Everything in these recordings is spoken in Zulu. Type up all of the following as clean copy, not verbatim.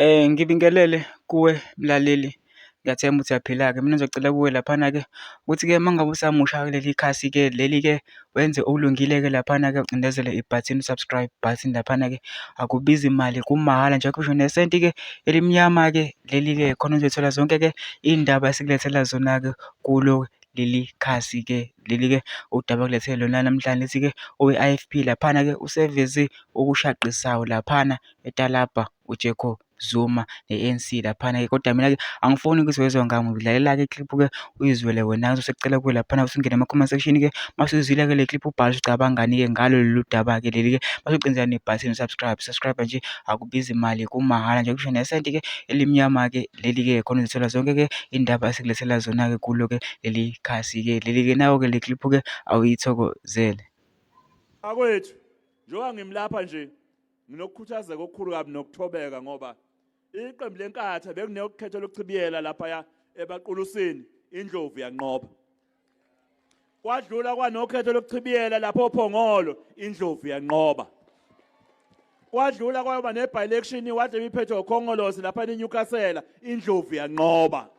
Ngibingelele kuwe mlaleli, ngiyathemba ukuthi uyaphila-ke. Mina ngizocela kuwe laphana-ke ukuthi-ke uma ngabe usamusha kuleli khasi-ke leli-ke wenze okulungile-ke laphana-ke ucindezele ibhathini i-subscribe button laphana-ke, akubizi imali, kumahhala nje akusho nesenti-ke elimnyama-ke leli-ke khona uzothola zonke-ke iy'ndaba esikulethela zona-ke kulo leli khasi-ke leli-ke udaba kulethele lona namhlanje lithi-ke owe-IFP laphana-ke useveze okushaqisayo laphana etalabha uJacob Zuma ne-ANC laphana-ke. Kodwa mina-ke angifuni ukuthi wezwe ngami, ngidlalela-ke ikliphu-ke uyizwele wena. Ngizokucela kuwe laphana ukuthi ungene ema-comment section-ke masuyizwile-ke le kliphu ubhale ukuthi ucabangani-ke ngalo lolu daba-ke leli-ke masucindezela nebhathini subscribe nje akubizi imali, kumahhala nje kusho nesenti-ke elimnyama-ke leli-ke khona uzithola zonke-ke iy'ndaba esikulethela zona-ke kulo-ke leli khasi-ke leli-ke. Nawo-ke le kliphu-ke awuyithokozele. Akwethu, njengoba ngimlapha nje nginokukhuthazeka okukhulu kabi nokuthobeka ngoba iqembu lenkatha bekunekhetho lokuchibiyela lapha ebaqulusini indlovu yanqoba. Kwadlula kwanokhetho lokuchibiyela lapho ophongolo indlovu yanqoba. Kwadlula kwayoba ne-by-election wade biphethe ukhongolosi lapha eNyukasela indlovu yanqoba.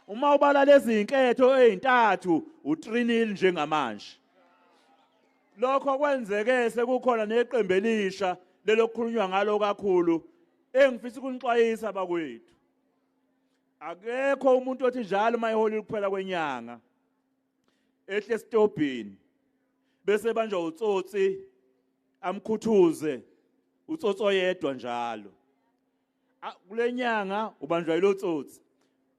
Uma ubala lezi zinketho ezintathu u-3-0 njengamanje. Lokho kwenzeke sekukhona neqembu elisha lelokukhulunywa ngalo kakhulu engifisa ukunixwayisa bakwethu. Akekho umuntu othi njalo mayiholile kuphela kwenyanga ehle stobhini bese banjwa utsotsi amkhuthuze utsotsi oyedwa njalo. Kule nyanga ubanjwa yilo tsotsi.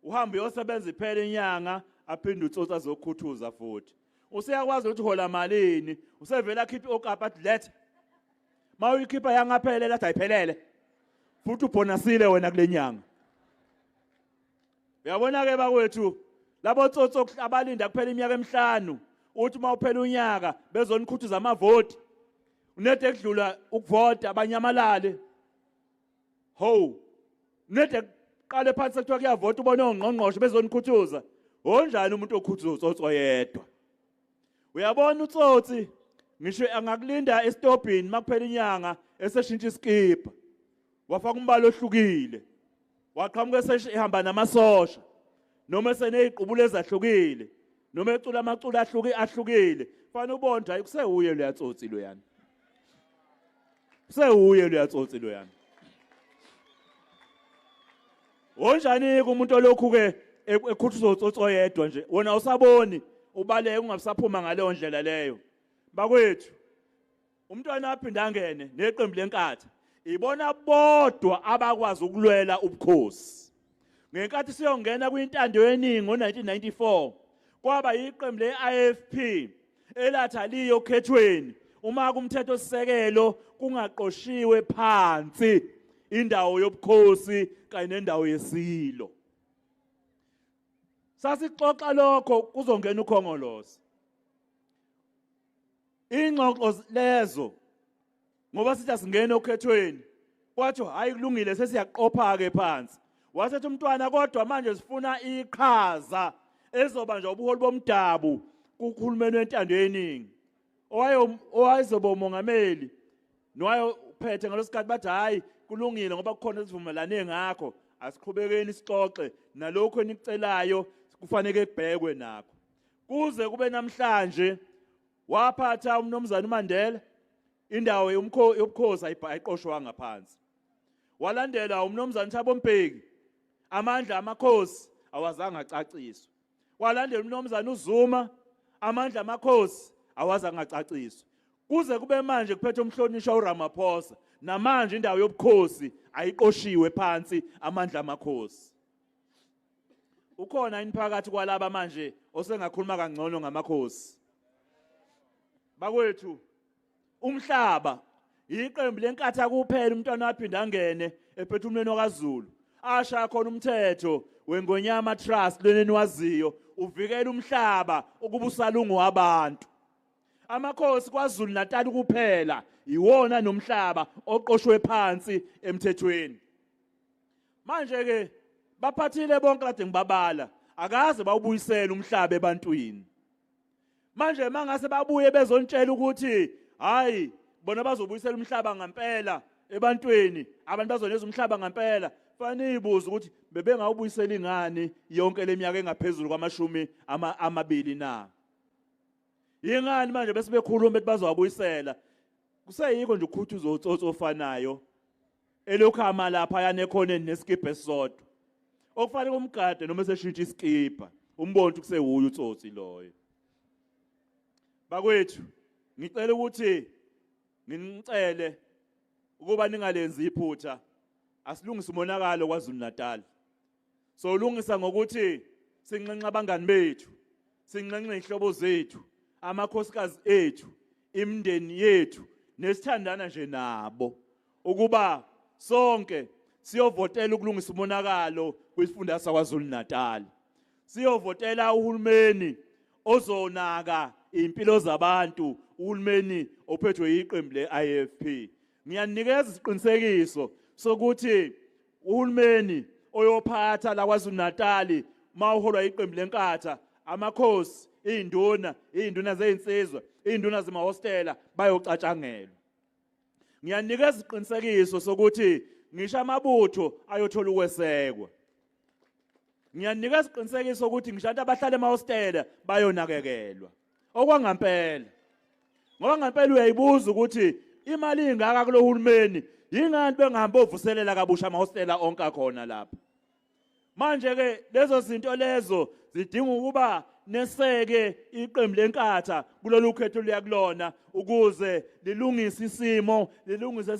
Uhambe uyosebenza iphela inyanga aphinde utsotsi azokhuthuza futhi. Useyakwazi ukuthi hola malini, usevela khiphi okapa athi lethe. Mawuyikhipha yangaphelele athi ayiphelele. Futhi ubonasile wena kule nyanga. Uyabona-ke bakwethu, labo tsotsi abalinda kuphela iminyaka emihlanu, uthi mawuphela unyaka bezonikhuthuza amavoti. Unede ekudlula ukuvota abanyamalale. Ho. Unede qale phansi sekuthiwa kuyavota ubone ongqongqoshe bezonikhuthuza. Onjani umuntu okhuthuza utsotsi oyedwa? Uyabona utsotsi ngisho angakulinda estobhini makuphela inyanga eseshintsha iskipa. Wafaka umbala ohlukile. Waqhamuka esehamba namasosha. Noma eseneziqubulo ezahlukile. Noma ecula amaculo ahlukile. Fana ubonda hayi kusewuye lo yatsotsi lo yana. Kusewuye lo yatsotsi lo yana. Onjani umuntu olokhu-ke ekhuthuza utsotsi oyedwa nje. Wona usaboni ubaleke ungasaphuma ngaleyo ndlela leyo. Bakwethu, umntwana aphinda angene neqembu lenkatha. Ibona bodwa abakwazi ukulwela ubukhosi. Ngenkathi siyongena kwintando yeningi ngo-1994, kwaba iqembu le-IFP elathi aliyo okhethweni uma kumthetho sisekelo kungaqoshiwe phansi indawo yobukhosi kanye nendawo yesilo. Sasixoxa lokho kuzongena ukhongolosi. Ingxoxo lezo ngoba sithi asingene okhethweni kwathi hayi kulungile sesiyaqopha-ke phansi. Wasethi umntwana kodwa manje sifuna iqhaza ezoba nje ubuholi bomdabu kuhulumeni wentando yeningi. Owayezoba umongameli nowayephethe ngalesikhathi bathi hayi kulungile ngoba kukhona esivumelane ngakho asiqhubekeni sixoxe nalokho enikucelayo kufanele kubhekwe nakho. Kuze kube namhlanje waphatha umnomzana uMandela indawo yobukhosi ayiqoshwanga phansi. Walandela umnomzana Thabo Mbeki amandla amakhosi awazange acaciswe. Walandela umnomzana uZuma amandla amakhosi awazange acaciswe. Kuze kube manje kuphethe umhlonishwa uRamaphosa namanje indawo yobukhosi ayiqoshiwe phansi amandla amakhosi. Ukhona iniphakathi kwalaba manje osengakhuluma kangcono ngamakhosi. Bakwethu, umhlaba iqembu lenkatha kuphela umntwana waphinda angene ephethumlweni wakaZulu. Asha khona umthetho weNgonyama Trust lweni waziyo uvikela umhlaba ukuba usalungu wabantu. Amakhosi kwaZulu Natal kuphela iwona nomhlaba oqoshwe phansi emthethweni. Manje-ke baphathile bonke kade ngibabala akaze bawubuyisela umhlaba ebantwini. Manje mangase babuye bezontshela ukuthi hayi bona bazobuyisela umhlaba ngempela ebantwini abantu bazoneza umhlaba ngempela fanele ibuze ukuthi bebengawubuyisela ingani yonke leminyaka engaphezulu kwamashumi amabili na yingani manje bese bekhuluma bethi bazowabuyisela kuseyikho nje ukhuthuzo utsotsi ofanayo elokhu ama lapha yana ekhoneni neskipa esisodwa okufanele kumgade noma eseshintsha iskipa umbone ukuthi kusewuye utsotsi loyo bakwethu ngicela ukuthi nginicele ukuba ningalenzi iphutha asilungise umonakalo kwaZulu Natal so ulungisa ngokuthi sinxenxa abangani bethu sinxenxe ihlobo zethu amakhosikazi ethu imindeni yethu nesithandana nje nabo ukuba sonke siyovotela ukulungisa umonakalo kwisifunda sakwaZulu Natal siyovotela uhulumeni ozonaka impilo zabantu uhulumeni ophethwe iqembu le-IFP ngiyanikeza isiqinisekiso sokuthi uhulumeni oyophatha la kwaZulu Natal mawuholwa iqembu lenkatha amakhosi izinduna zezinsizwa izinduna zemahostela bayocatshangelwa ngiyanikeza isiqinisekiso sokuthi ngisho amabutho ayothola ukwesekwa ngiyanikeza isiqinisekiso ukuthi ngisho abantu abahlala emahostela bayonakekelwa okwangempela ngoba ngempela uyayibuza ukuthi imali ingaka kulo hulumeni yingani bengahambe ovuselela kabusha amahostela onke akhona lapha manje ke lezo zinto lezo zidinga ukuba neseke iqembu lenkatha kulolu khetho liyakulona ukuze lilungise isimo lilungise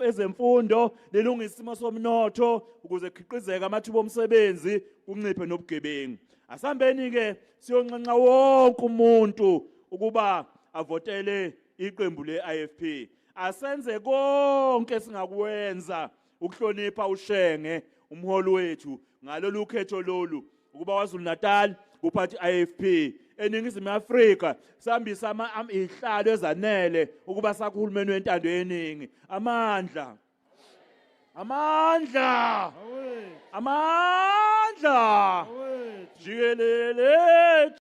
ezemfundo lilungise isimo somnotho ukuze khiqizeke amathuba omsebenzi kunciphe nobugebengu asambeni ke siyonxenxa wonke umuntu ukuba avotele iqembu le-IFP asenze konke singakwenza ukuhlonipha ushenge umholi wethu ngalolu khetho lolu ukuba kwaZulu Natal uphathi IFP eningizimu Afrika sihambisa ihlalo ezanele ukuba sakuhulumeni wentando yeningi amandla jikelele